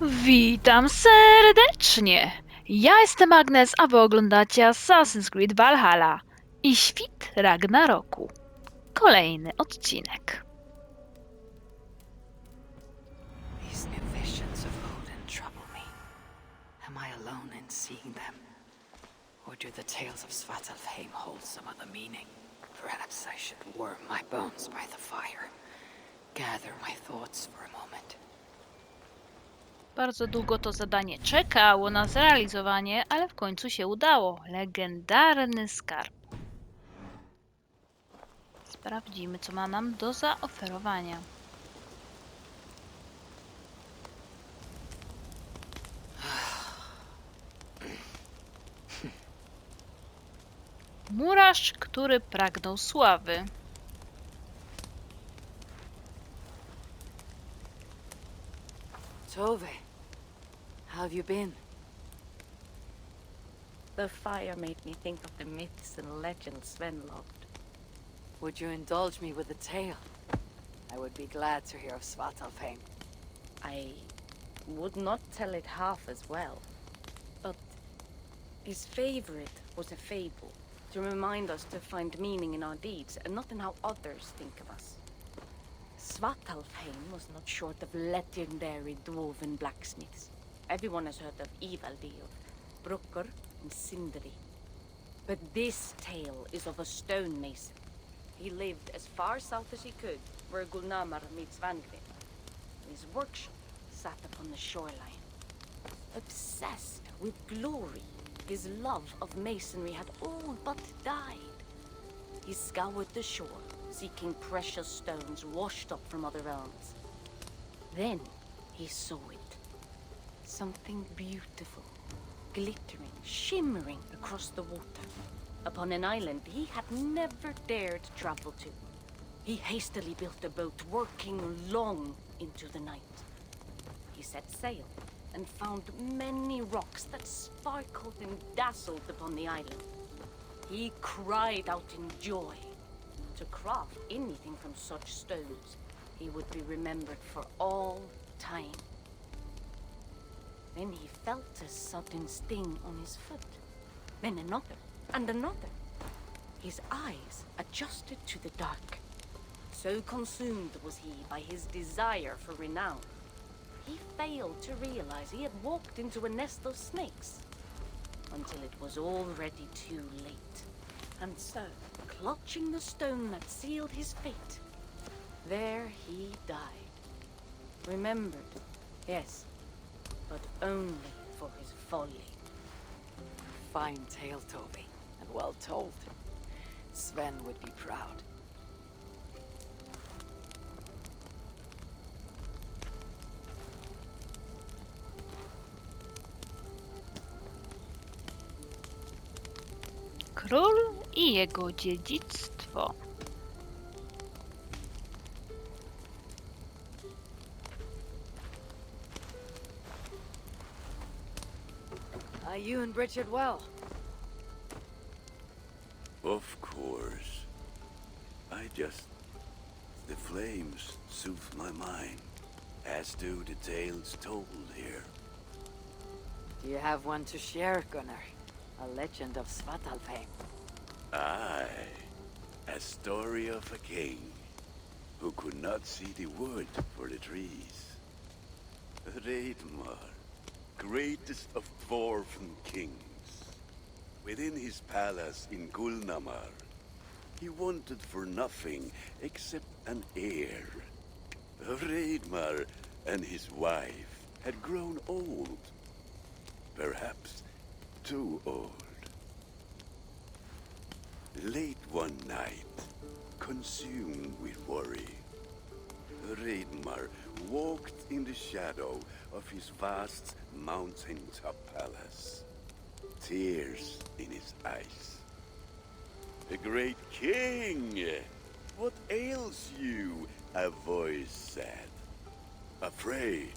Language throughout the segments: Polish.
Witam serdecznie! Ja jestem Agnes, a wy oglądacie Assassin's Creed Valhalla i Świt Ragnaroku. Kolejny odcinek. These new visions of Odin trouble me. Am I alone in seeing them? Or do the tales of Svartalfheim hold some other meaning? Perhaps I should warm my bones by the fire. Gather my thoughts for a moment. Bardzo długo to zadanie czekało na zrealizowanie, ale w końcu się udało. Legendarny skarb. Sprawdzimy, co ma nam do zaoferowania. Murarz, który pragnął sławy. Tove, how have you been? The fire made me think of the myths and legends Sven loved. Would you indulge me with a tale? I would be glad to hear of Svartalfheim. I would not tell it half as well, but his favorite was a fable, to remind us to find meaning in our deeds and not in how others think of us. Svartalfheim was not short of legendary dwarven blacksmiths. Everyone has heard of Ivaldi, of Brucker and Sindri. But this tale is of a stonemason. He lived as far south as he could, where Gulnamar meets Vangrid. His workshop sat upon the shoreline. Obsessed with glory, his love of masonry had all but died. He scoured the shore, seeking precious stones washed up from other realms. Then he saw it. Something beautiful, glittering, shimmering across the water, upon an island he had never dared travel to. He hastily built a boat, working long into the night. He set sail and found many rocks that sparkled and dazzled upon the island. He cried out in joy. To craft anything from such stones, he would be remembered for all time. Then he felt a sudden sting on his foot. Then another, and another. His eyes adjusted to the dark. So consumed was he by his desire for renown, he failed to realize he had walked into a nest of snakes, until it was already too late. And so, clutching the stone that sealed his fate, there he died. Remembered, yes, but only for his folly. Fine tale, Tove, and well told. Sven would be proud. Król i jego dziedzictwo. You and Bridget well? Of course. The flames soothe my mind, as do the tales told here. Do you have one to share, Gunnar? A legend of Svartalfheim. Aye, a story of a king who could not see the wood for the trees. Reidmar, greatest of dwarven kings. Within his palace in Gulnamar, he wanted for nothing except an heir. Reidmar and his wife had grown old, perhaps too old. Late one night, consumed with worry, Reidmar walked in the shadow of his vast mountaintop palace, tears in his eyes. "The great king! What ails you?" a voice said. Afraid,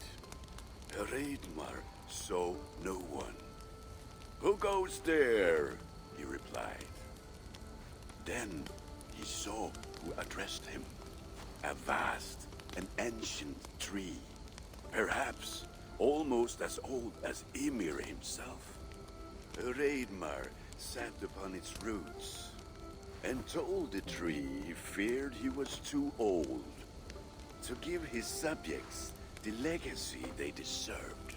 Reidmar saw no one. "Who goes there?" he replied. Then he saw who addressed him. A vast and ancient tree, perhaps almost as old as Ymir himself. Hreidmar sat upon its roots and told the tree he feared he was too old to give his subjects the legacy they deserved.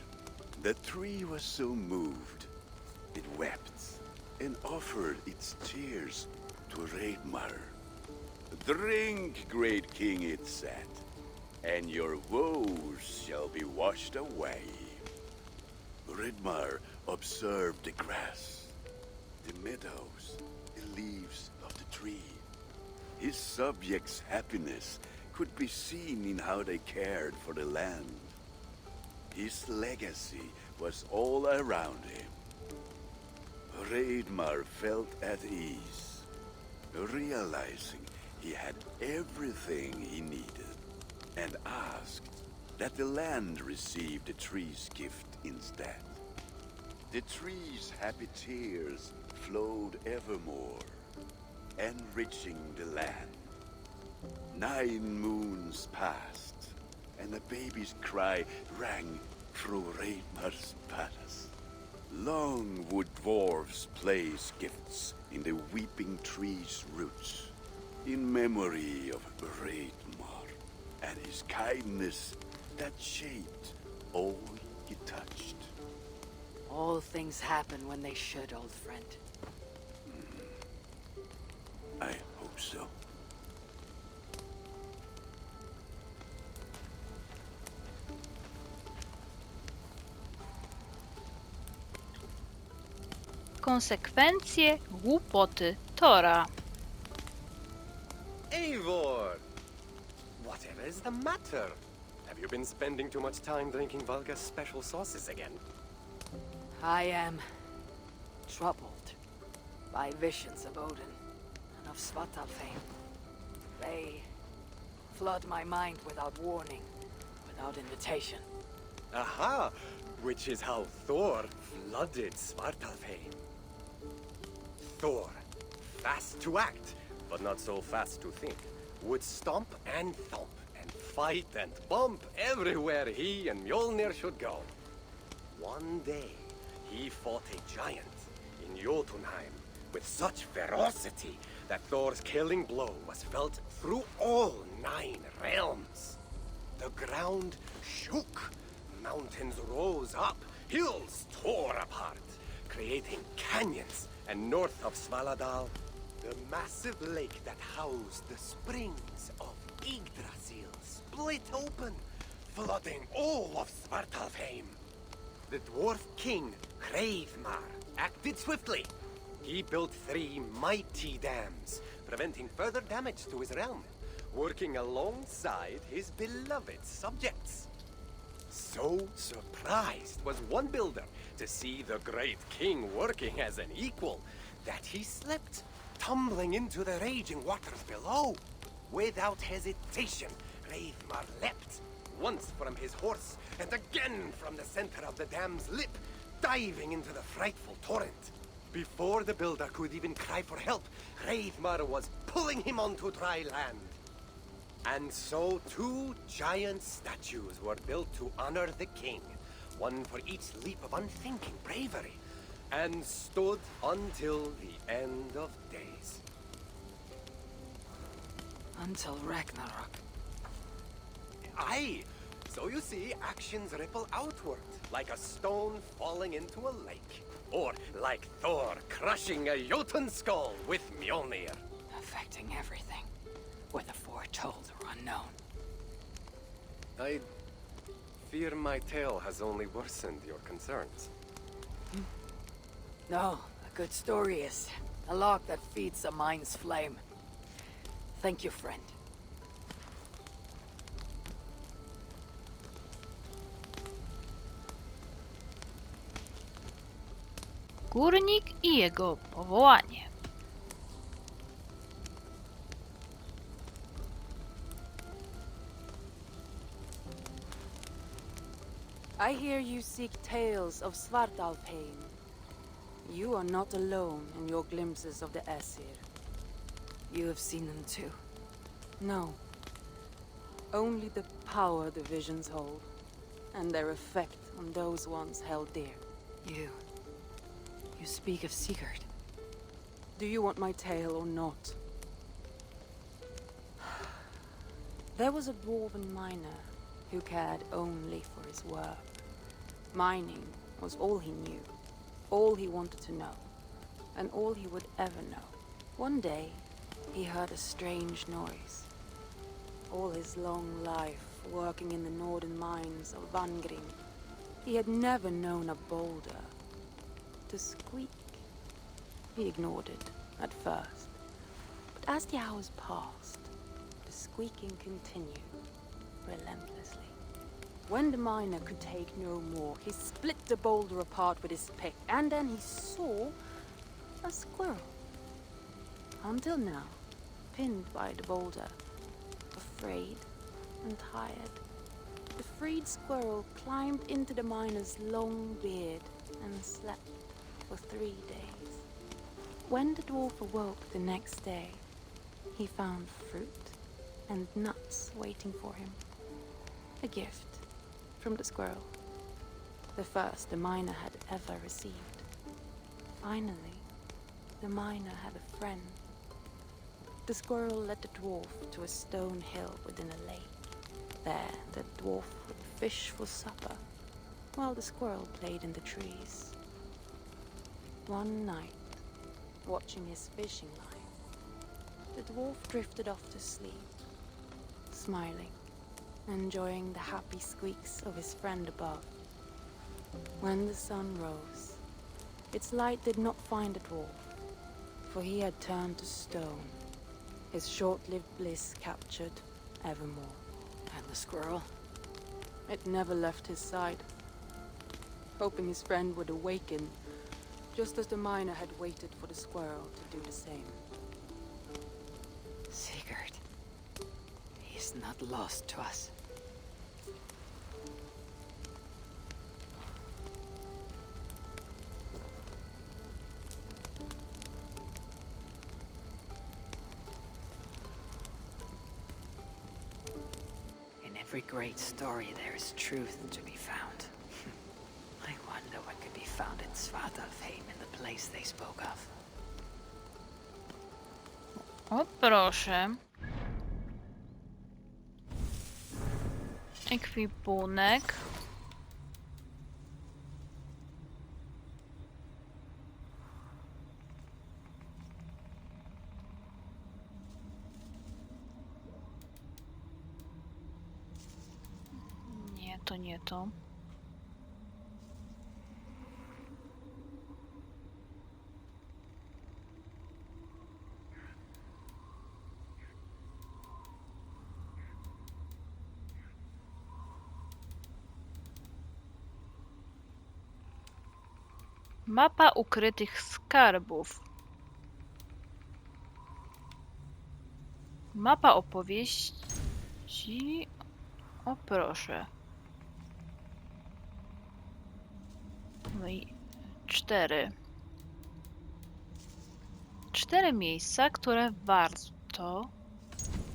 The tree was so moved, it wept and offered its tears to Hreidmar. Drink, great king, it said, and your woes shall be washed away. Hreidmar observed the grass, the meadows, the leaves of the tree. His subjects' happiness could be seen in how they cared for the land. His legacy was all around him. Hreidmar felt at ease, realizing he had everything he needed, and asked that the land receive the tree's gift instead. The tree's happy tears flowed evermore, enriching the land. 9 moons passed, and a baby's cry rang through Hreidmar's palace. Long would dwarves place gifts in the weeping tree's roots, in memory of Hreidmar and his kindness that shaped all he touched. All things happen when they should, old friend. I hope so. Konsekwencje głupoty Tora. Eivor! Whatever is the matter? Have you been spending too much time drinking Valga's special sauces again? I am troubled by visions of Odin and of Svartalfheim. They flood my mind without warning, without invitation. Aha! Which is how Thor flooded Svartalfheim. Thor, fast to act, but not so fast to think, would stomp and thump and fight and bump everywhere he and Mjolnir should go. One day, he fought a giant in Jotunheim with such ferocity that Thor's killing blow was felt through all 9 realms. The ground shook, mountains rose up, hills tore apart, creating canyons, and north of Svaladal, the massive lake that housed the springs of Yggdrasil split open, flooding all of Svartalfheim. The dwarf king, Hreidmar, acted swiftly. He built 3 mighty dams, preventing further damage to his realm, working alongside his beloved subjects. So surprised was one builder to see the great king working as an equal that he slipped, tumbling into the raging waters below. Without hesitation, Hreidmar leapt, once from his horse and again from the center of the dam's lip, diving into the frightful torrent. Before the builder could even cry for help, Hreidmar was pulling him onto dry land. And so 2 giant statues were built to honor the king, one for each leap of unthinking bravery, and stood until the end of days. Until Ragnarok. Aye! So you see, actions ripple outward, like a stone falling into a lake. Or like Thor crushing a Jotun skull with Mjolnir. Affecting everything, whether foretold or unknown. I fear my tale has only worsened your concerns. No, a good story is a log that feeds a mind's flame. Thank you, friend. Górnik i jego powołanie. I hear you seek tales of Svartalfheim. You are not alone in your glimpses of the Aesir. You have seen them too. No. Only the power the visions hold, and their effect on those ones held dear. You speak of Sigurd. Do you want my tale or not? There was a dwarven miner who cared only for his work. Mining was all he knew, all he wanted to know, and all he would ever know. One day, he heard a strange noise. All his long life, working in the northern mines of Vangrim, he had never known a boulder to squeak. He ignored it at first, but as the hours passed, the squeaking continued relentlessly. When the miner could take no more, he split the boulder apart with his pick, and then he saw a squirrel. Until now, pinned by the boulder, afraid and tired, the freed squirrel climbed into the miner's long beard and slept for 3 days. When the dwarf awoke the next day, he found fruit and nuts waiting for him. A gift from the squirrel, the first the miner had ever received. Finally, the miner had a friend. The squirrel led the dwarf to a stone hill within a lake. There, the dwarf would fish for supper, while the squirrel played in the trees. One night, watching his fishing line, the dwarf drifted off to sleep, smiling, enjoying the happy squeaks of his friend above. When the sun rose, its light did not find the dwarf, for he had turned to stone, his short-lived bliss captured evermore. And the squirrel? It never left his side, hoping his friend would awaken, just as the miner had waited for the squirrel to do the same. Sigurd. He's not lost to us. In every great story, there is truth to be found. I wonder what could be found in Svartalfheim, in the place they spoke of. O proszę. Ekwipunek. Nie, to nie to. Mapa ukrytych skarbów. Mapa opowieści. O proszę. No i 4. 4 miejsca, które warto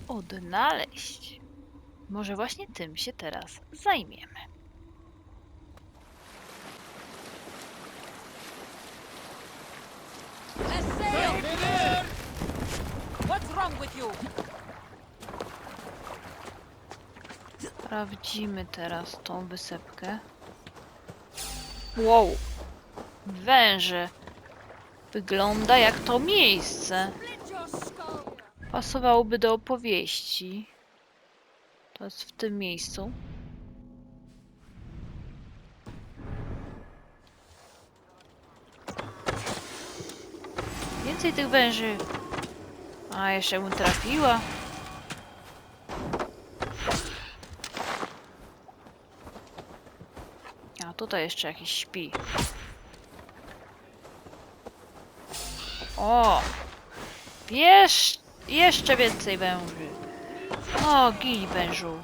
odnaleźć. Może właśnie tym się teraz zajmiemy. What's wrong with you? Sprawdzimy teraz tą wysepkę. Wow! Węże! Wygląda jak to miejsce. Pasowałoby do opowieści. To jest w tym miejscu. Więcej tych węży. A, jeszcze bym trafiła. A, tutaj jeszcze jakiś śpi. O! Jeszcze więcej węży. O, gin wężu.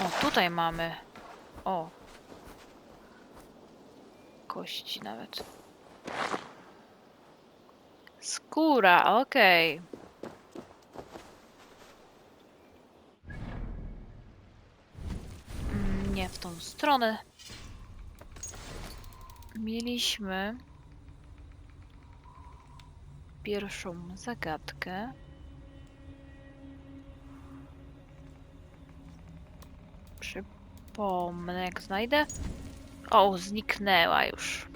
O, tutaj mamy. O. Kości nawet. Skóra, okej. tą stronę. Mieliśmy pierwszą zagadkę. Przypomnę, jak znajdę. O, zniknęła już.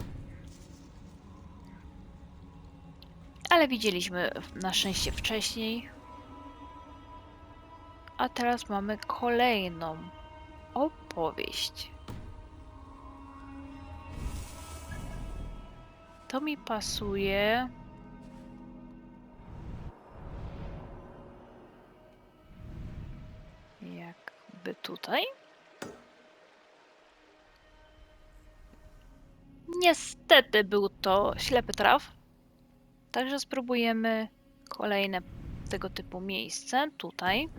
Ale widzieliśmy na szczęście wcześniej. A teraz mamy kolejną opowieść. To mi pasuje. Jakby tutaj. Niestety był to ślepy traf. Także spróbujemy kolejne tego typu miejsce tutaj.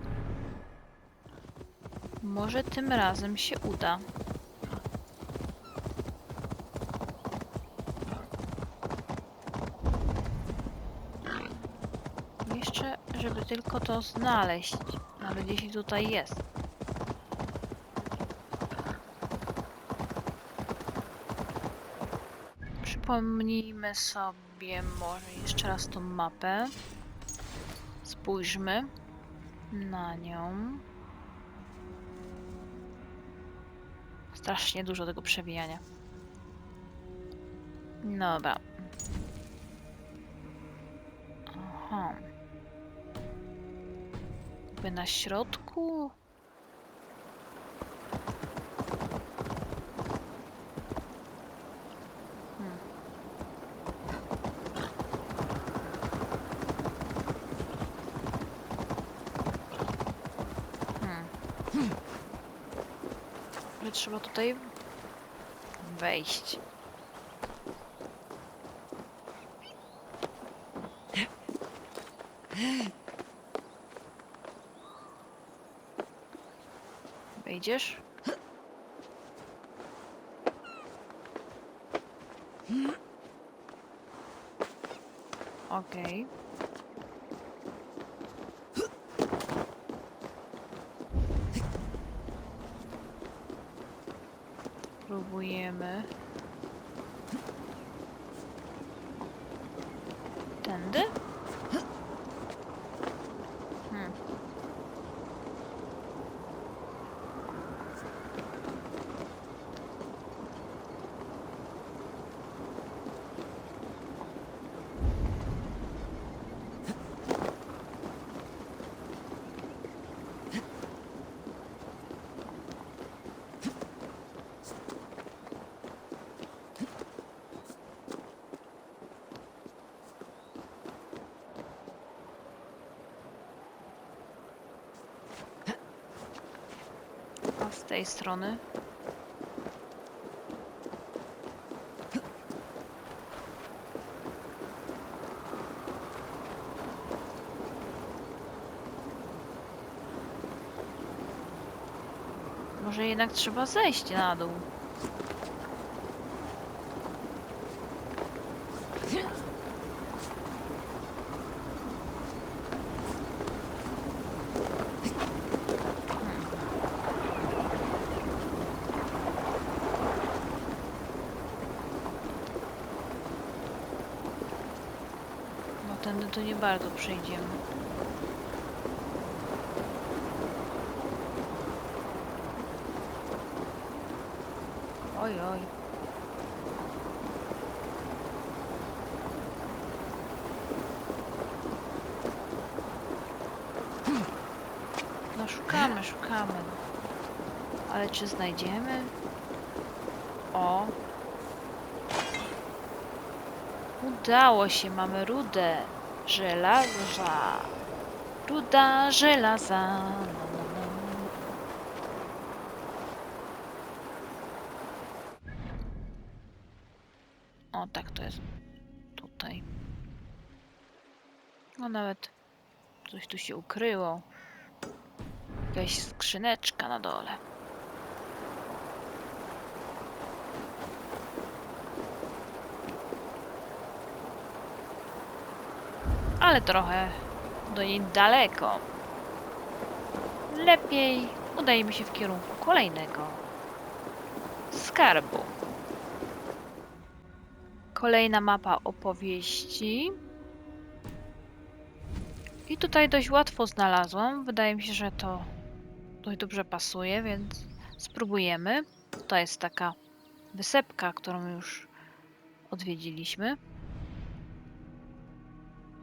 Może tym razem się uda. Jeszcze, żeby tylko to znaleźć. Nawet jeśli tutaj jest. Przypomnijmy sobie może jeszcze raz tą mapę. Spójrzmy na nią. Strasznie dużo tego przewijania. Dobra. Aha. Jakby na środku. Że trzeba tutaj wejść. Wejdziesz? Okej. Próbujemy. Tędy? A z tej strony? Może jednak trzeba zejść na dół. No tędy to nie bardzo przejdziemy. Oj, oj. No szukamy, szukamy. Ale czy znajdziemy? O. Udało się, mamy rudę żelaza. Ruda żelaza. O, tak to jest tutaj. No nawet coś tu się ukryło. Jakaś skrzyneczka na dole. Ale trochę do niej daleko. Lepiej udajemy się w kierunku kolejnego skarbu. Kolejna mapa opowieści. I tutaj dość łatwo znalazłam. Wydaje mi się, że to dość dobrze pasuje, więc spróbujemy. To jest taka wysepka, którą już odwiedziliśmy.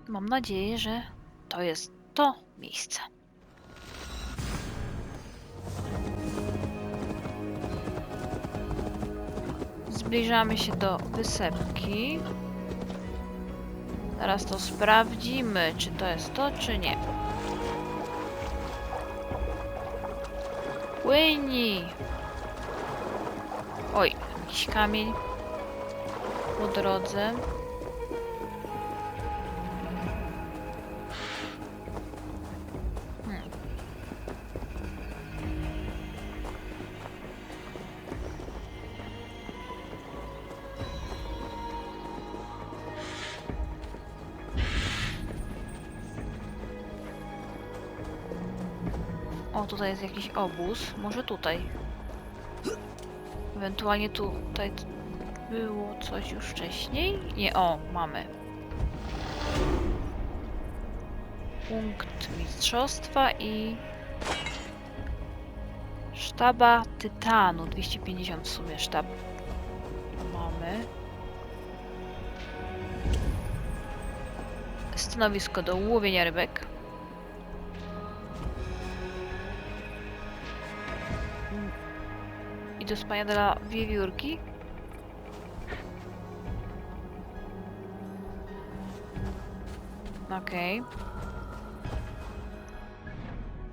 Mam nadzieję, że to jest to miejsce. Zbliżamy się do wysepki. Teraz to sprawdzimy, czy to jest to, czy nie. Płynij! Oj, jakiś kamień po drodze. O, tutaj jest jakiś obóz. Może tutaj. Ewentualnie tutaj było coś już wcześniej? Nie, o, mamy. Punkt mistrzostwa i sztaba tytanu. 250 w sumie sztab. Mamy. Stanowisko do łowienia rybek. I do spania dla wiewiórki. Okej.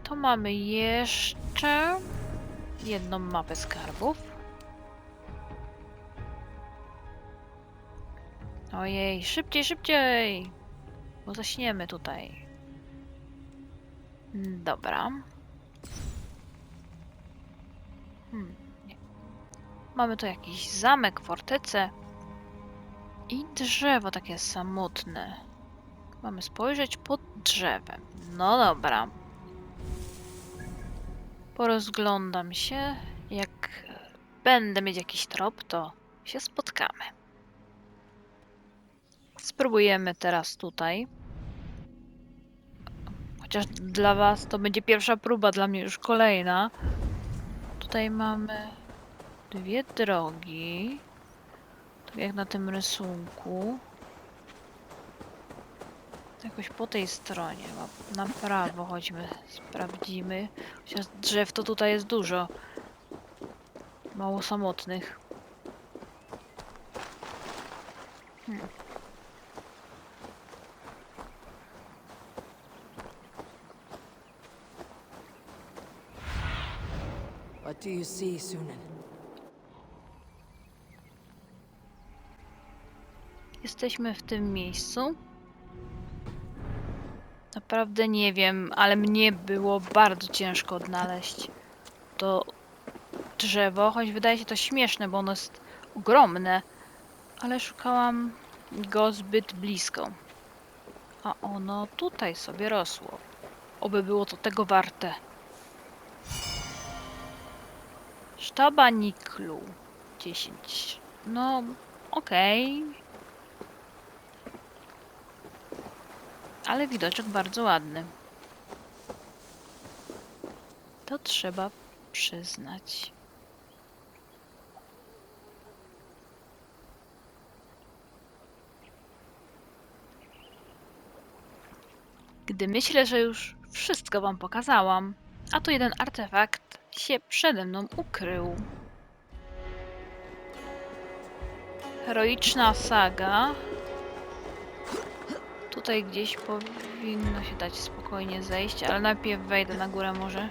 To mamy jeszcze jedną mapę skarbów. Ojej, szybciej, szybciej! Bo zaśniemy tutaj. Dobra. Nie. Mamy tu jakiś zamek, fortecę i drzewo takie samotne. Mamy spojrzeć pod drzewem. No dobra. Porozglądam się. Jak będę mieć jakiś trop, to się spotkamy. Spróbujemy teraz tutaj. Chociaż dla was to będzie pierwsza próba, dla mnie już kolejna. Tutaj mamy dwie drogi. Tak jak na tym rysunku. Jakoś po tej stronie. Na prawo chodźmy, sprawdzimy. Chociaż drzew to tutaj jest dużo. Mało samotnych. What do you see, Sunan? Jesteśmy w tym miejscu. Naprawdę nie wiem, ale mnie było bardzo ciężko odnaleźć to drzewo, choć wydaje się to śmieszne, bo ono jest ogromne, ale szukałam go zbyt blisko. A ono tutaj sobie rosło. Oby było to tego warte. Sztaba niklu 10. No, okej. Ale widoczek bardzo ładny. To trzeba przyznać. Gdy myślę, że już wszystko wam pokazałam, a tu jeden artefakt się przede mną ukrył. Heroiczna saga. Tutaj gdzieś powinno się dać spokojnie zejść, ale najpierw wejdę na górę może.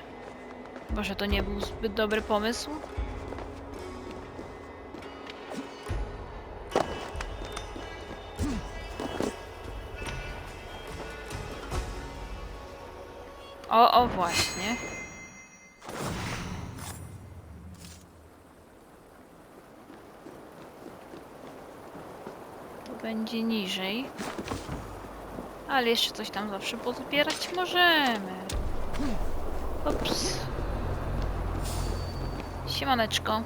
Może to nie był zbyt dobry pomysł? O właśnie. To będzie niżej. Ale jeszcze coś tam zawsze pozbierać możemy. Ups. Siemaneczko.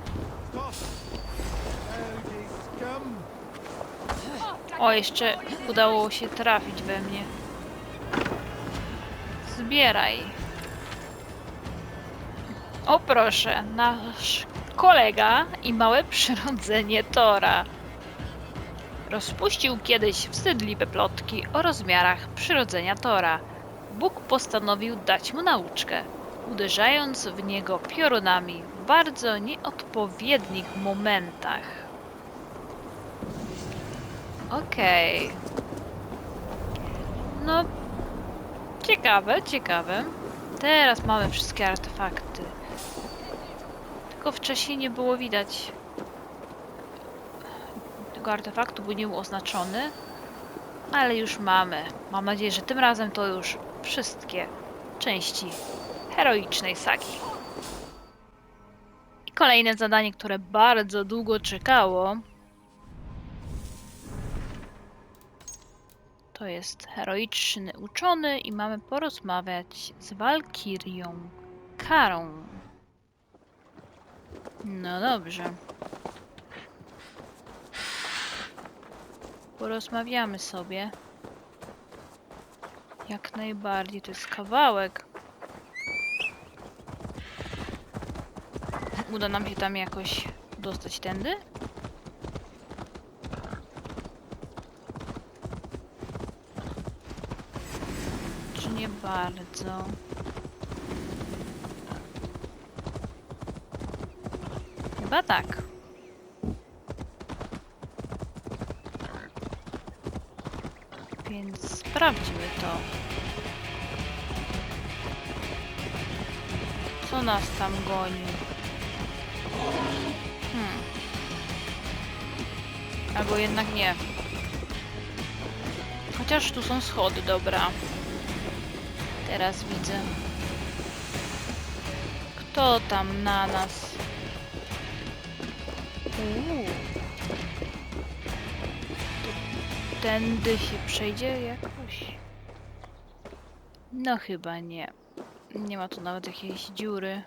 O, jeszcze udało się trafić we mnie. Zbieraj. O proszę, nasz kolega i małe przyrodzenie Tora rozpuścił kiedyś wstydliwe plotki o rozmiarach przyrodzenia Tora. Bóg postanowił dać mu nauczkę, uderzając w niego piorunami w bardzo nieodpowiednich momentach. Okej. No, ciekawe, ciekawe. Teraz mamy wszystkie artefakty. Tylko wcześniej nie było widać tego artefaktu, bo nie był oznaczony. Ale już mamy. Mam nadzieję, że tym razem to już wszystkie części heroicznej sagi. I kolejne zadanie, które bardzo długo czekało. To jest heroiczny uczony i mamy porozmawiać z walkirią Karą. No dobrze. Porozmawiamy sobie. Jak najbardziej, to jest kawałek. Uda nam się tam jakoś dostać tędy? Czy nie bardzo? Chyba tak. Więc sprawdźmy to. Co nas tam goni? Albo jednak nie. Chociaż tu są schody, dobra. Teraz widzę. Kto tam na nas? Tędy się przejdzie jakoś? No chyba nie. Nie ma tu nawet jakiejś dziury.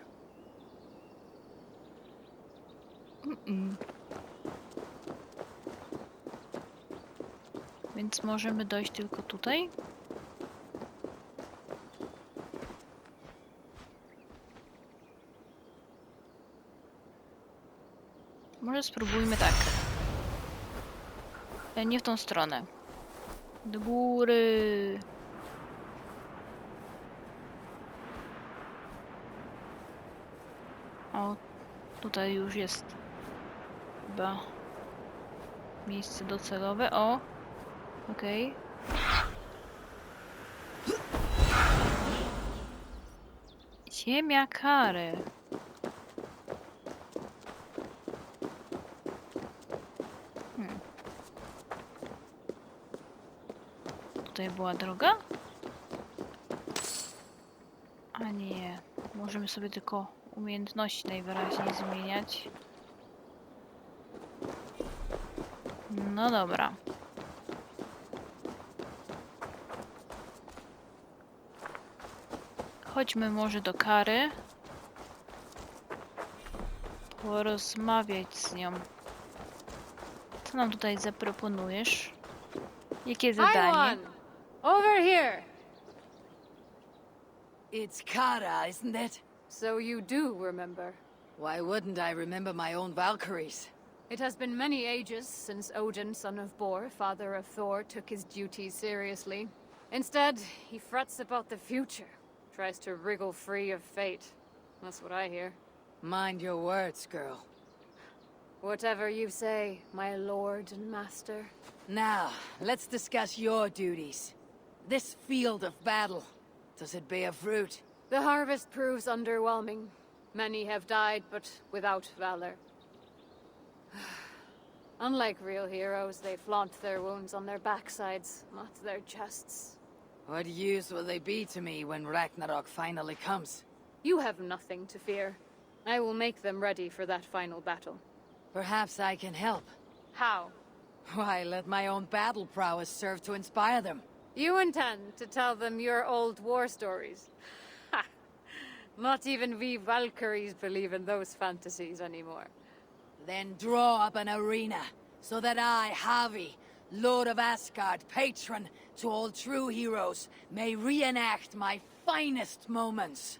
Więc możemy dojść tylko tutaj? Może spróbujmy tak. Nie w tą stronę. Do góry. O, tutaj już jest chyba miejsce docelowe. O, okej. Ziemia kary. Tutaj była droga? A nie. Możemy sobie tylko umiejętności najwyraźniej zmieniać. No dobra. Chodźmy może do Kary. Porozmawiać z nią. Co nam tutaj zaproponujesz? Jakie zadanie? Over here! It's Kara, isn't it? So you do remember. Why wouldn't I remember my own Valkyries? It has been many ages since Odin, son of Bor, father of Thor, took his duties seriously. Instead, he frets about the future, tries to wriggle free of fate. That's what I hear. Mind your words, girl. Whatever you say, my lord and master. Now, let's discuss your duties. This field of battle, does it bear fruit? The harvest proves underwhelming. Many have died, but without valor. Unlike real heroes, they flaunt their wounds on their backsides, not their chests. What use will they be to me when Ragnarok finally comes? You have nothing to fear. I will make them ready for that final battle. Perhaps I can help. How? Why, let my own battle prowess serve to inspire them. You intend to tell them your old war stories? Ha! Not even we Valkyries believe in those fantasies anymore. Then draw up an arena, so that I, Havi, Lord of Asgard, patron to all true heroes, may reenact my finest moments.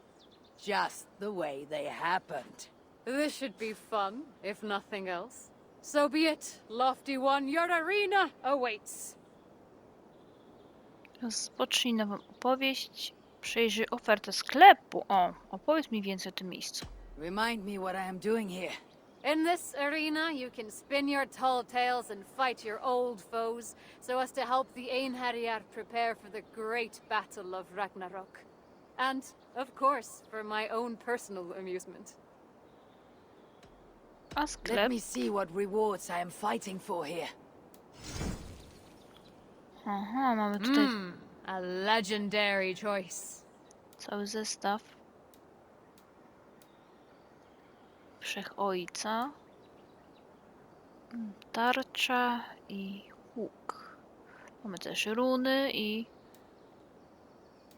Just the way they happened. This should be fun, if nothing else. So be it, lofty one, your arena awaits. Rozpocznij nową opowieść. Przejrzyj ofertę sklepu. O, opowiedz mi więcej o tym miejscu. Remind me what I am doing here. In this arena, you can spin your tall tales and fight your old foes, so as to help the Einherjar prepare for the great battle of Ragnarok. And, of course, for my own personal amusement. A Let sklep? me see what rewards I am fighting for here. Aha, mamy tutaj A legendary choice. cały zestaw. Wszechojca. Tarcza i łuk. Mamy też runy i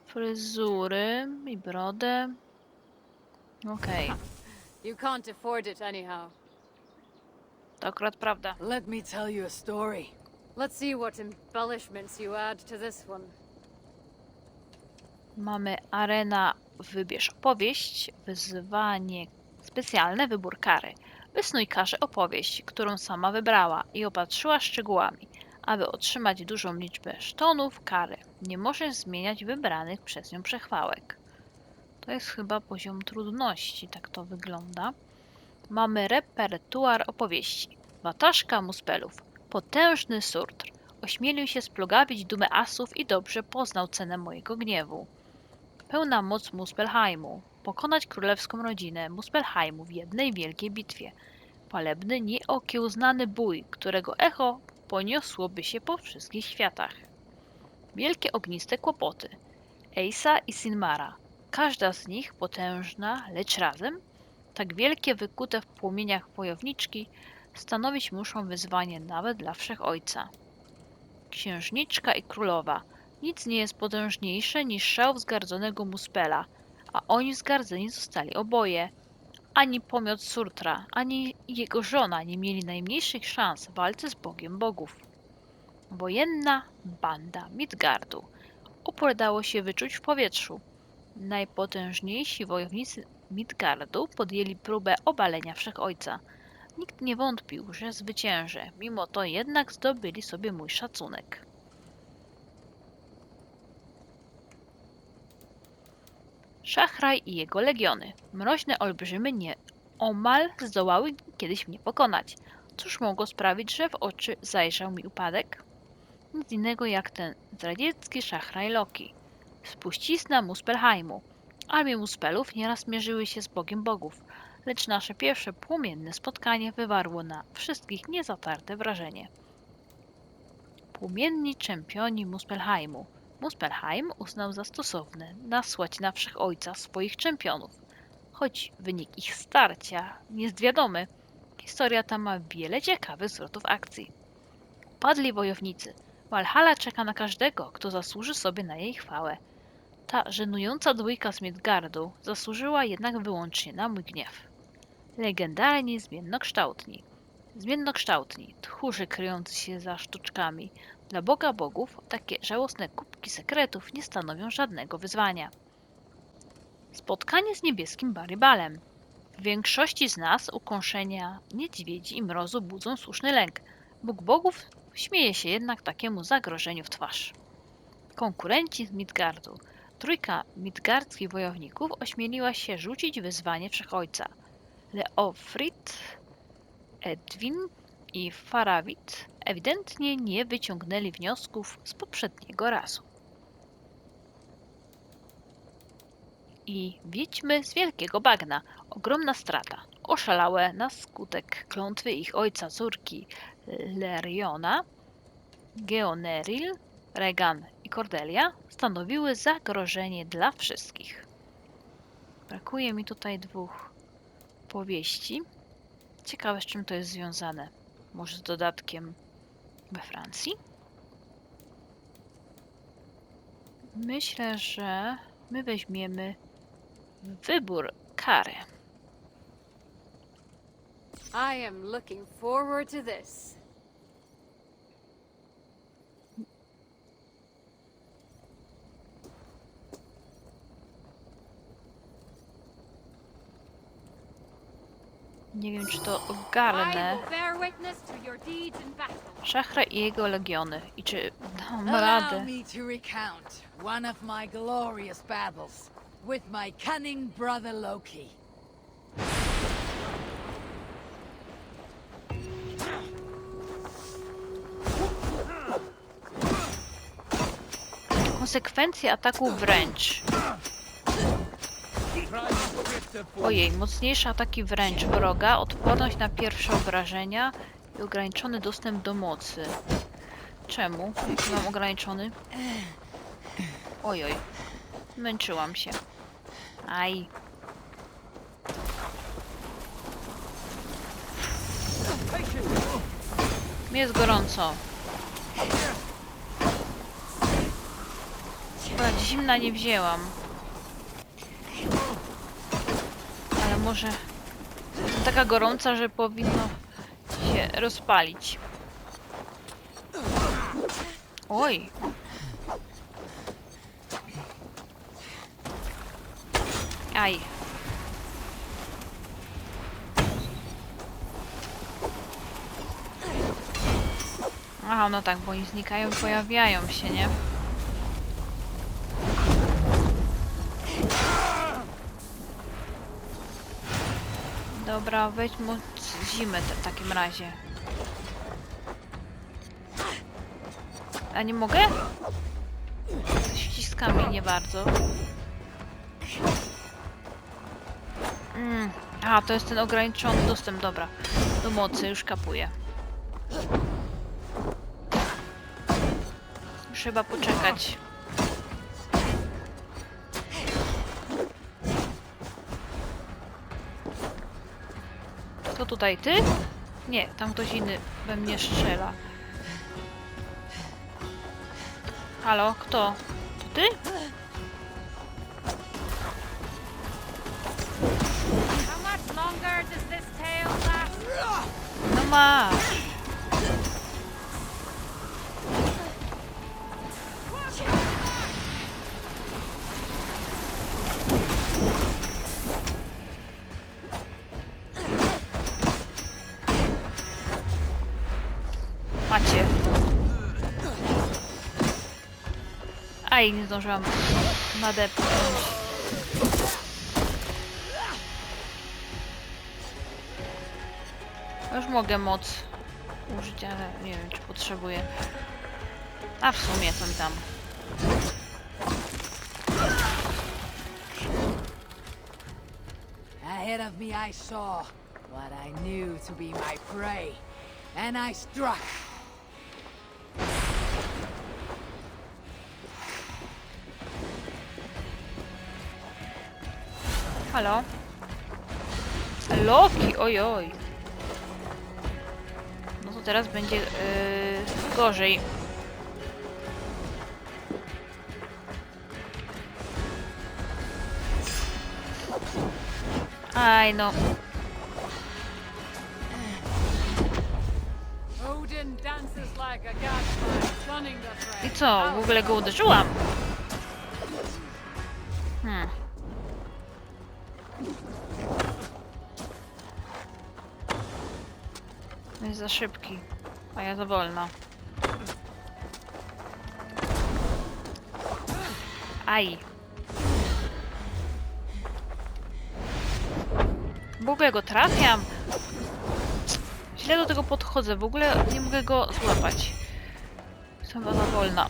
fryzury i brodę. Okej, You can't afford it anyhow. to akurat prawda. Let me tell you a story. Let's see what embellishments you add to this one. Mamy arena wybierz opowieść, wyzwanie specjalne, wybór kary. Wysnuj Karze opowieść, którą sama wybrała i opatrzyła szczegółami. Aby otrzymać dużą liczbę sztonów kary, nie możesz zmieniać wybranych przez nią przechwałek. To jest chyba poziom trudności, tak to wygląda. Mamy repertuar opowieści. Wataszka muspelów. Potężny surtr. Ośmielił się splugawić dumę asów i dobrze poznał cenę mojego gniewu. Pełna moc Muspelheimu. Pokonać królewską rodzinę Muspelheimu w jednej wielkiej bitwie. Palebny, nieokiełznany bój, którego echo poniosłoby się po wszystkich światach. Wielkie ogniste kłopoty. Eisa i Sinmara. Każda z nich potężna, lecz razem, tak wielkie, wykute w płomieniach wojowniczki, stanowić muszą wyzwanie nawet dla Wszechojca. Księżniczka i królowa. Nic nie jest potężniejsze niż szał wzgardzonego Muspela, a oni wzgardzeni zostali oboje. Ani pomiot Surtra, ani jego żona nie mieli najmniejszych szans w walce z Bogiem Bogów. Wojenna banda Midgardu. Upór dało się wyczuć w powietrzu. Najpotężniejsi wojownicy Midgardu podjęli próbę obalenia Wszechojca. Nikt nie wątpił, że zwyciężę, mimo to jednak zdobyli sobie mój szacunek. Szachraj i jego legiony. Mroźne olbrzymy omal zdołały kiedyś mnie pokonać. Cóż mogło sprawić, że w oczy zajrzał mi upadek? Nic innego jak ten zdradziecki szachraj Loki. Spuścizna Muspelheimu. Armie Muspelów nieraz mierzyły się z Bogiem Bogów, lecz nasze pierwsze płomienne spotkanie wywarło na wszystkich niezatarte wrażenie. Płomienni czempioni Muspelheimu. Muspelheim uznał za stosowne nasłać na Wszechojca swoich czempionów. Choć wynik ich starcia nie jest wiadomy, historia ta ma wiele ciekawych zwrotów akcji. Padli wojownicy. Valhalla czeka na każdego, kto zasłuży sobie na jej chwałę. Ta żenująca dwójka z Midgardu zasłużyła jednak wyłącznie na mój gniew. Legendarni zmiennokształtni. Zmiennokształtni, tchórzy kryjący się za sztuczkami. Dla Boga Bogów takie żałosne kubki sekretów nie stanowią żadnego wyzwania. Spotkanie z niebieskim Baribalem. W większości z nas ukąszenia niedźwiedzi i mrozu budzą słuszny lęk. Bóg Bogów śmieje się jednak takiemu zagrożeniu w twarz. Konkurenci z Midgardu. Trójka midgardzkich wojowników ośmieliła się rzucić wyzwanie Wszechojca. Leofrid, Edwin i Farawit ewidentnie nie wyciągnęli wniosków z poprzedniego razu. I wiedźmy z Wielkiego Bagna. Ogromna strata. Oszalałe na skutek klątwy ich ojca córki Leriona, Geoneril, Regan i Cordelia stanowiły zagrożenie dla wszystkich. Brakuje mi tutaj dwóch powieści. Ciekawe, z czym to jest związane. Może z dodatkiem we Francji? Myślę, że my weźmiemy Wybór kary. I am looking forward to this. Nie wiem, czy to I ogarnę. will bear witness to your deeds in battle. Szachra i jego legiony. I czy dam Allow radę? me to recount one of my glorious battles with my cunning brother Loki. Konsekwencje ataku wręcz. Ojej, mocniejsze ataki wręcz wroga, odporność na pierwsze obrażenia i ograniczony dostęp do mocy. Czemu? Jaki mam ograniczony? Ojoj. Męczyłam się. Aj. Mi jest gorąco. Akurat zimna nie wzięłam. Ale może... Jestem taka gorąca, że powinno się rozpalić. Oj. Aj. Aha, no tak, bo oni znikają i pojawiają się, nie? Dobra, weź moc zimy w takim razie. A nie mogę? Z ściskami nie bardzo. A, to jest ten ograniczony dostęp, dobra. Do mocy, już kapuję. Muszę chyba poczekać. To tutaj ty? Nie, tam ktoś inny we mnie strzela. Halo, kto? To ty? How much longer does this tale last? No masz. Macie. Aj, nie zdążyłam nadepnąć. Już mogę moc użyć, ale nie wiem, czy potrzebuję. A w sumie, co mi tam. Ahead of me I saw what I knew to be my prey, and I struck. Halo? Loki, ojoj. No to teraz będzie gorzej. Aj, no. Odin dances like a gadfly, shunning the fray. I co? W ogóle go uderzyłam? Jest za szybki, a ja za wolna. Aj. W ogóle go trafiam. Źle do tego podchodzę. W ogóle nie mogę go złapać. Jestem za wolna.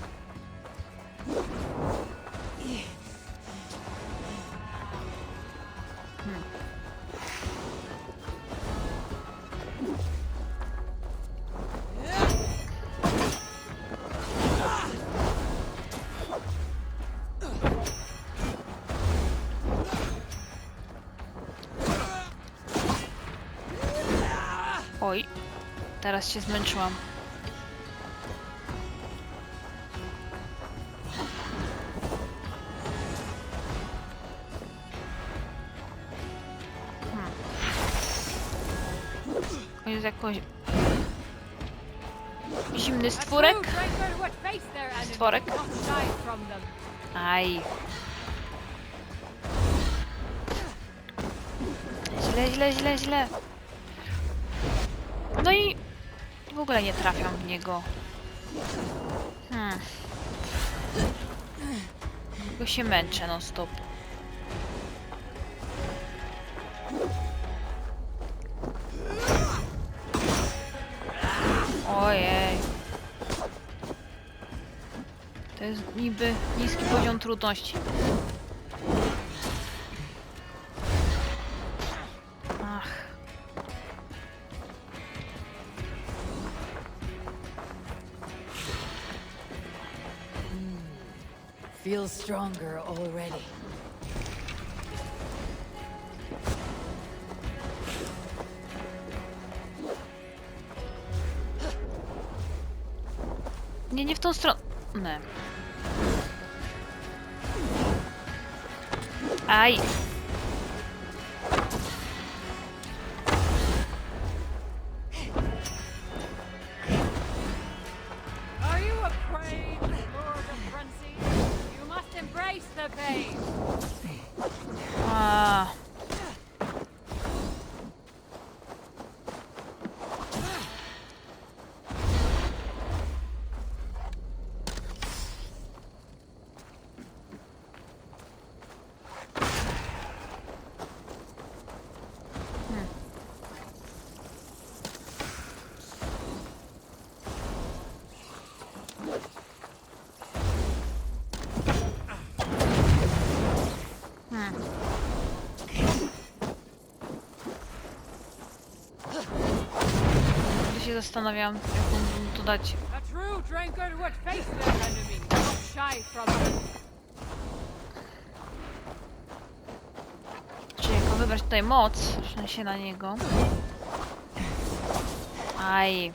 Oj, teraz się zmęczyłam. To jest jakoś... Zimny stworek? Stworek? Aj. Źle. No i w ogóle nie trafiam w niego. Tylko się męczę non stop. Ojej. To jest niby niski poziom trudności. Ach. Feel stronger already. Nie w tą stronę. Aj. Are you afraid, Lord of Frenzy? You must embrace the pain. A. Zastanawiam, jak mógłbym to dać. A true drinker would face their enemy, not shy from them. Czy jako wybrać tutaj moc, zacznę się na niego. Aj.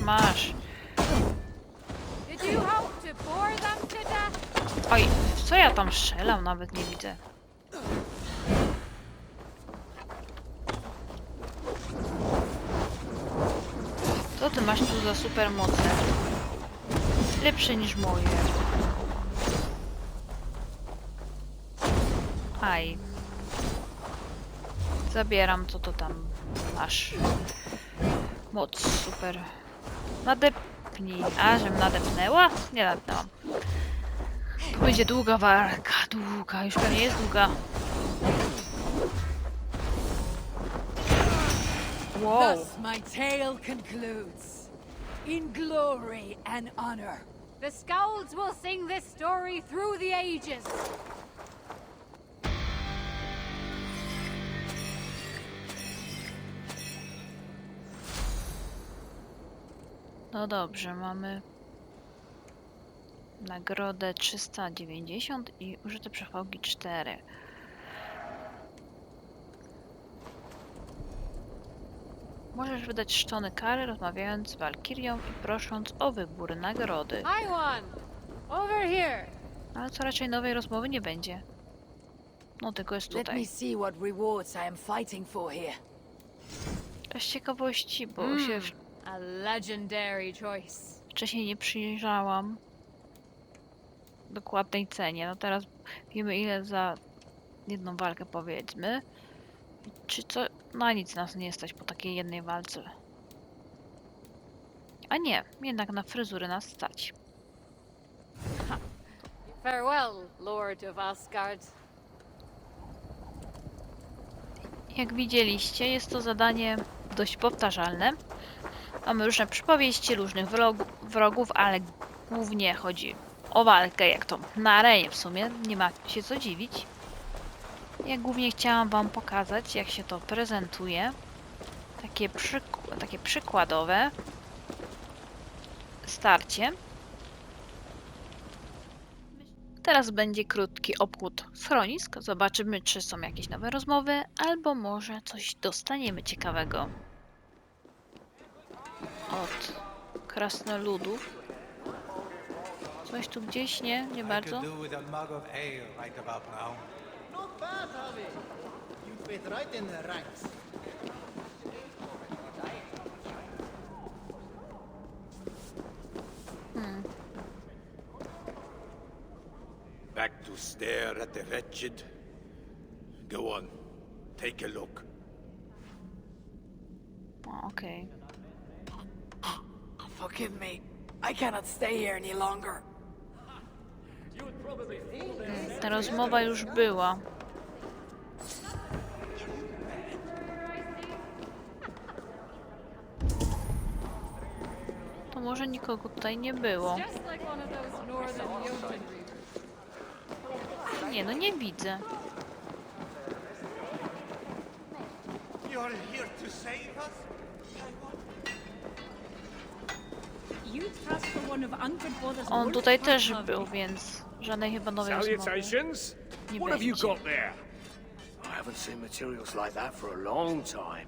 Masz. Did you hope to bore them to death? Oj, w co ja tam strzelam? Nawet nie widzę. Co ty masz tu za super moce? Lepsze niż moje. Aj. Zabieram, co to tam masz. Moc, super. Nadepnij. A, żebym nadepnęła? Nie nadepnęłam. To będzie długa walka. Długa, już pewnie jest długa. Wow. Thus my tale concludes. In glory and honor. The Skalds will sing this story through the ages. No dobrze, mamy nagrodę 390 i użyte przechwałki 4. Możesz wydać sztony kary, rozmawiając z Walkirią i prosząc o wybór nagrody. I won! Over here! Ale co raczej nowej rozmowy nie będzie. No tylko jest Let me tutaj. see what rewards I am fighting for here. Z ciekawości, bo się A legendary choice. wcześniej nie przyjrzałam dokładnej cenie. No teraz wiemy ile za jedną walkę, powiedzmy. Czy co? Na nic nas nie stać po takiej jednej walce. A nie, jednak na fryzury nas stać. Farewell, Lord of Asgard. Jak widzieliście, jest to zadanie dość powtarzalne. Mamy różne przypowieści, różnych wrogów, ale głównie chodzi o walkę, jak to na arenie w sumie. Nie ma się co dziwić. Ja głównie chciałam wam pokazać, jak się to prezentuje. Takie przykładowe starcie. Teraz będzie krótki obchód schronisk. Zobaczymy, czy są jakieś nowe rozmowy, albo może coś dostaniemy ciekawego od krasnoludów. Coś tu gdzieś? Nie bardzo. Not bad, Harvey. You fit right in the ranks. Back to stare at the wretched? Go on, take a look. Okej. Forgive me. I cannot stay here any longer. Ta rozmowa już była. To może nikogo tutaj nie było. Just like one of those northern Jotun readers. Nie, no nie widzę. You're here to save us? You trust for one of Angerboda's On tutaj też był, więc żadnej chyba nowej rozmowy Salutations! nie What have you będzie. got there? I haven't seen materials like that for a long time.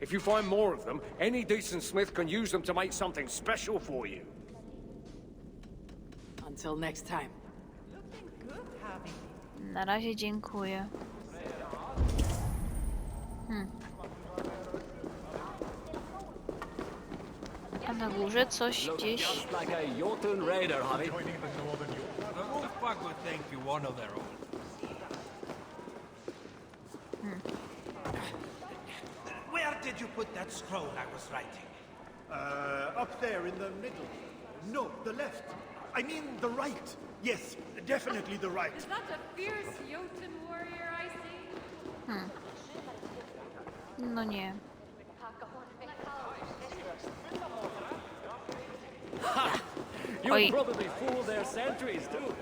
If you find more of them, any decent smith can use them to make something special for you. Until next time. Na razie dziękuję. A na górze coś gdzieś. Like a Jotun raider, honey. The Wolfpack would thank you one of their own. Where did you put that scroll I was writing? Up there in the middle. No, the left. I mean the right. Yes, definitely the right. Is that a fierce Jotun warrior I see? No nie. You Oj. probably fool their sentries too.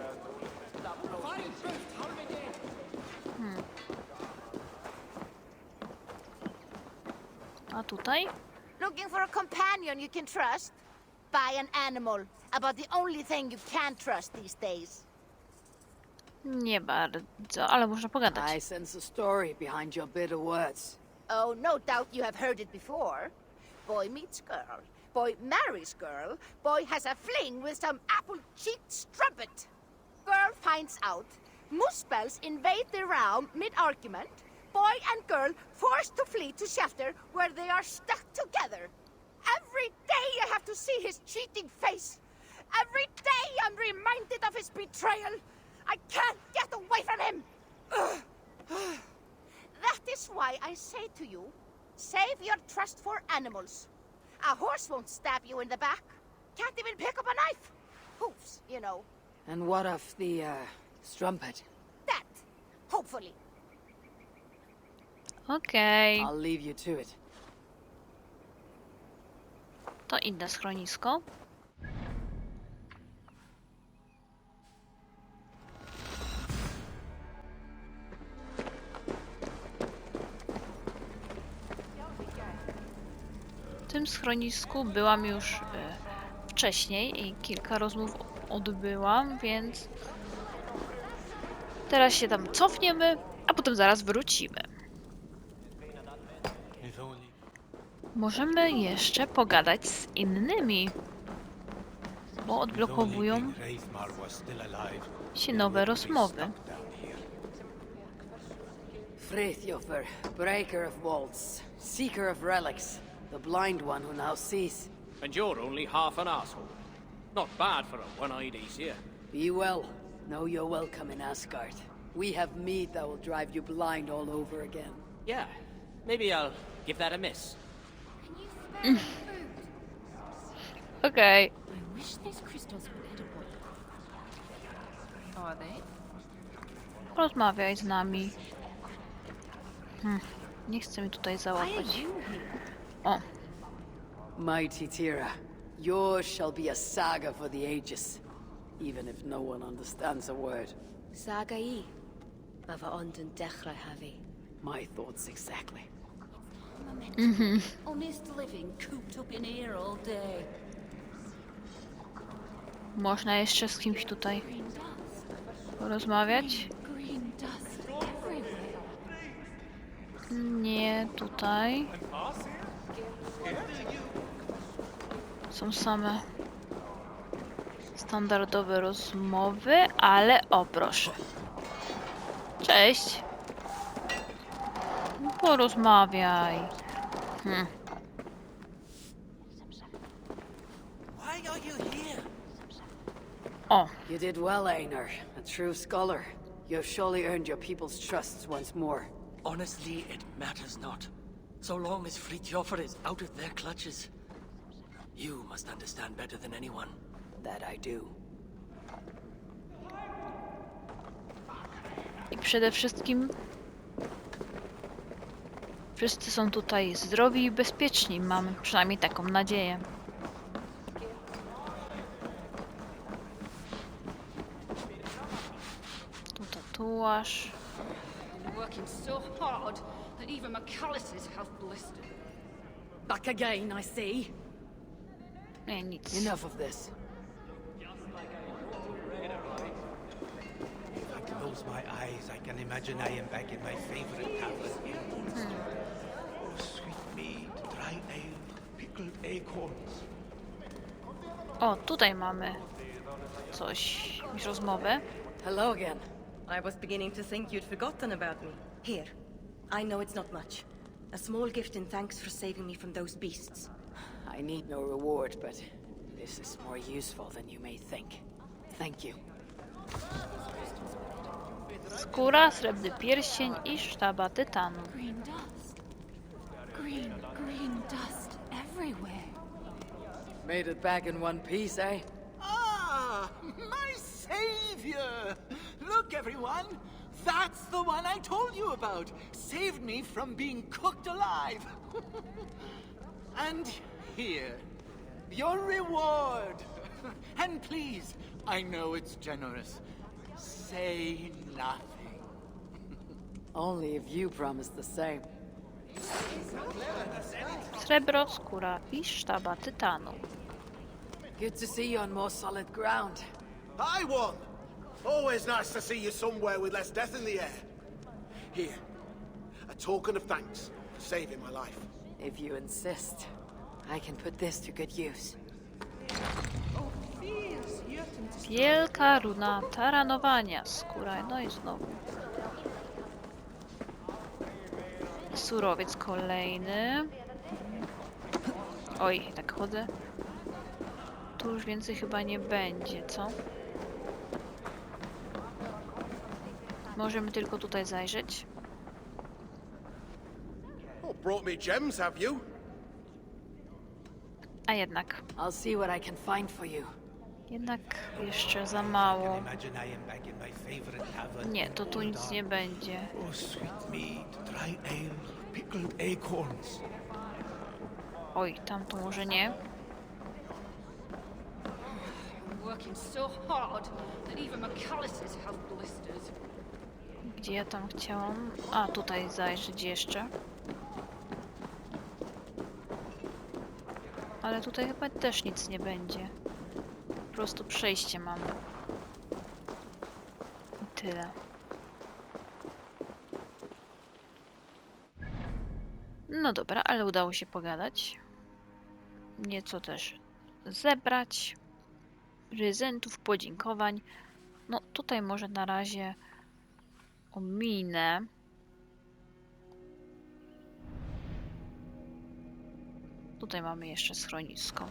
A tutaj? Looking for a companion you can trust? Buy an animal. About the only thing you can't trust these days. Nie bardzo, ale można pogadać. I sense a story behind your bitter words. Oh, no doubt you have heard it before. Boy meets girl. Boy marries girl. Boy has a fling with some apple-cheeked strumpet. Girl finds out. Muspels invade the realm mid-argument. Boy and girl forced to flee to shelter where they are stuck together. Every day I have to see his cheating face. Every day I'm reminded of his betrayal. I can't get away from him. That is why I say to you, save your trust for animals. A horse won't stab you in the back. Can't even pick up a knife. Hoofs, you know. And what of the, strumpet? That, hopefully. Okej. I'll leave you to it. To inne schronisko. W tym schronisku byłam już wcześniej i kilka rozmów odbyłam, więc teraz się tam cofniemy, a potem zaraz wrócimy. Możemy jeszcze pogadać z innymi, bo odblokowują się nowe rozmowy. Frithjofer, breaker of walls, seeker of relics, the blind one who now sees. And you're only half an asshole. Not bad for a one-eyed Aesir. Be well. Know you're welcome in Asgard. We have mead that will drive you blind all over again. Yeah, maybe I'll give that a miss. Okej. I wish these crystals were edible. Are they? Porozmawiaj z nami. Nie chcę mi tutaj załapać. O, Mighty Tira, yours shall be a saga for the ages, even if no one understands a word. Saga I. Ava ondun dechrau hafi. My thoughts exactly. Honest living cooped up in here all day. Można jeszcze z kimś tutaj porozmawiać? Green dust everywhere. Nie, tutaj. Są same standardowe rozmowy, ale o proszę. Cześć. Porozmawiaj. Why are you here? O, You did well, Einar. A true scholar. You have surely earned your people's trusts once more. Honestly, it matters not. So long as Fritjoffer is out of their clutches. You must understand better than anyone. That I do. i przede wszystkim wszyscy są tutaj zdrowi i bezpieczni. Mamy przynajmniej taką nadzieję. Tu tatuaż. Working so hard that even McAllister's have blistered. Back again, I see. Nie, nic. Enough of this. If I close my eyes, I can imagine I am back in my favorite tavern. Oh, sweet mead, dry ale, pickled acorns. O, tutaj mamy coś, jakąś rozmowę. Hello again. I was beginning to think you'd forgotten about me. Here. I know it's not much. A small gift in thanks for saving me from those beasts. I need no reward, but this is more useful than you may think. Thank you. Skóra, srebrny pierścień i sztaba tytanu. Green dust. Green dust everywhere. Made it back in one piece, eh? Ah, my savior! Look, everyone! That's the one I told you about! Saved me from being cooked alive! And here, your reward! And please, I know it's generous. Say nothing. Only if you promise the same. Srebro, skóra i sztaba tytanu. Good to see you on more solid ground. I won! Always nice to see you somewhere with less death in the air. Here, a token of thanks for saving my life. If you insist, I can put this to good use. Wielka runa taranowania. Skóra, no i znowu. Surowiec kolejny. Oj, tak chodzę. Tu już więcej chyba nie będzie, co? Możemy tylko tutaj zajrzeć. Oh, brought me gems, have you? A jednak. I'll see what I can find for you. Jednak jeszcze za mało. Imagine I am back in my favorite tavern. Nie, to tu nic nie będzie. Oh, sweet mead, dry ale, pickled acorns. Oj, tam to może nie. Working so hard that even McAllister's have blisters. Gdzie ja tam chciałam? A, tutaj zajrzeć jeszcze. Ale tutaj chyba też nic nie będzie. Po prostu przejście mamy. I tyle. No dobra, ale udało się pogadać. Nieco też zebrać. Prezentów, podziękowań. No tutaj może na razie ominę. Tutaj mamy jeszcze schronisko.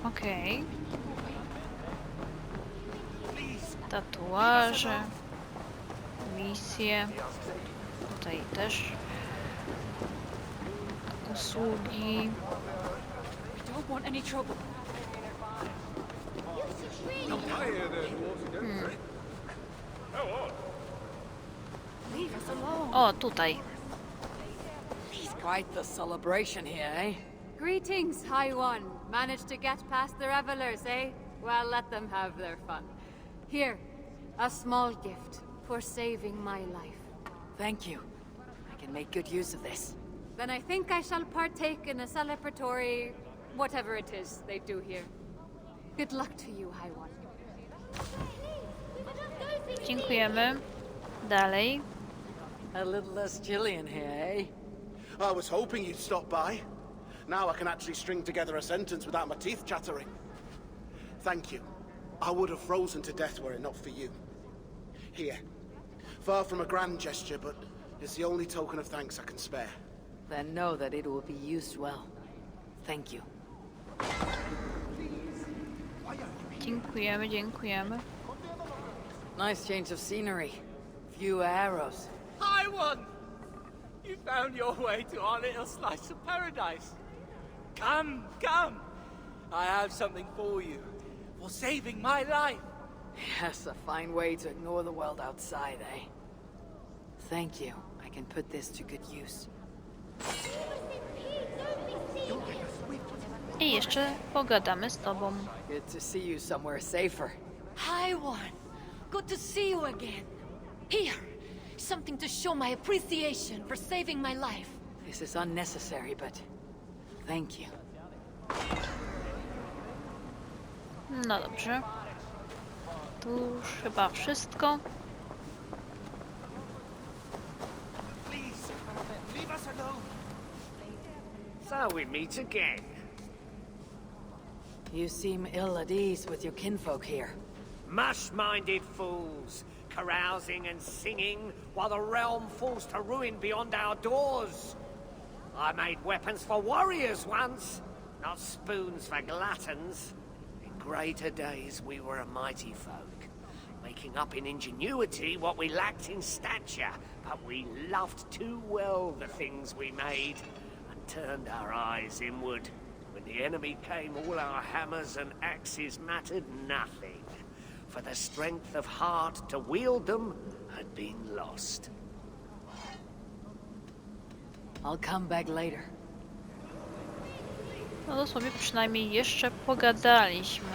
Okej. Tatuaże. Misje. Tutaj też usługi. Don't want any trouble. Leave us alone. O, tutaj. Quite the celebration here, eh? Greetings, High One. Managed to get past the revelers, eh? Well, let them have their fun. Here, a small gift for saving my life. Thank you. I can make good use of this. Then I think I shall partake in a celebratory... whatever it is they do here. Good luck to you, High One. Dziękujemy. Dalej. A little less chilly in here, eh? I was hoping you'd stop by. Now I can actually string together a sentence without my teeth chattering. Thank you. I would have frozen to death were it not for you. Here. Far from a grand gesture, but it's the only token of thanks I can spare. Then know that it will be used well. Thank you. Dziękujemy, dziękujemy. Nice change of scenery. Few arrows. High One! You found your way to our little slice of paradise. Come, come! I have something for you. For saving my life. Yes, a fine way to ignore the world outside, eh? Thank you. I can put this to good use. I jeszcze pogadamy z tobą. Good to see you somewhere safer. Hi, One. Good to see you again. Here, something to show my appreciation for saving my life. This is unnecessary, but thank you. No dobrze. Tu już chyba wszystko. Please, leave us alone. So we meet again. You seem ill at ease with your kinfolk here. Mush-minded fools, carousing and singing while the realm falls to ruin beyond our doors. I made weapons for warriors once, not spoons for gluttons. In greater days we were a mighty folk, making up in ingenuity what we lacked in stature, but we loved too well the things we made, and turned our eyes inward. When the enemy came, all our hammers and axes mattered nothing, for the strength of heart to wield them had been lost. I'll come back later. No dosłownie przynajmniej jeszcze pogadaliśmy.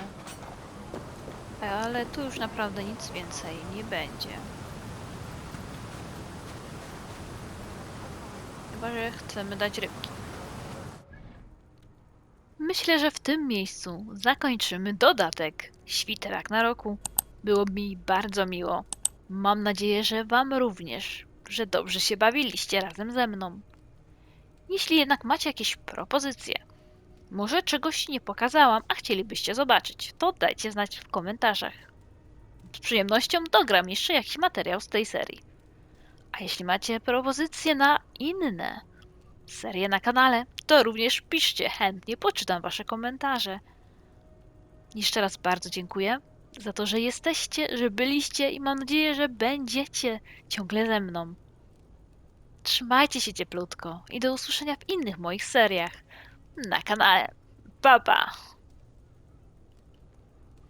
Ale tu już naprawdę nic więcej nie będzie. Chyba że chcemy dać rybki. Myślę, że w tym miejscu zakończymy dodatek Świt Ragnaroku. Było mi bardzo miło. Mam nadzieję, że wam również, że dobrze się bawiliście razem ze mną. Jeśli jednak macie jakieś propozycje, może czegoś nie pokazałam, a chcielibyście zobaczyć, to dajcie znać w komentarzach. Z przyjemnością dogram jeszcze jakiś materiał z tej serii. A jeśli macie propozycje na inne serie na kanale, to również piszcie, chętnie poczytam wasze komentarze. Jeszcze raz bardzo dziękuję za to, że jesteście, że byliście i mam nadzieję, że będziecie ciągle ze mną. Trzymajcie się cieplutko i do usłyszenia w innych moich seriach na kanale. Pa, pa!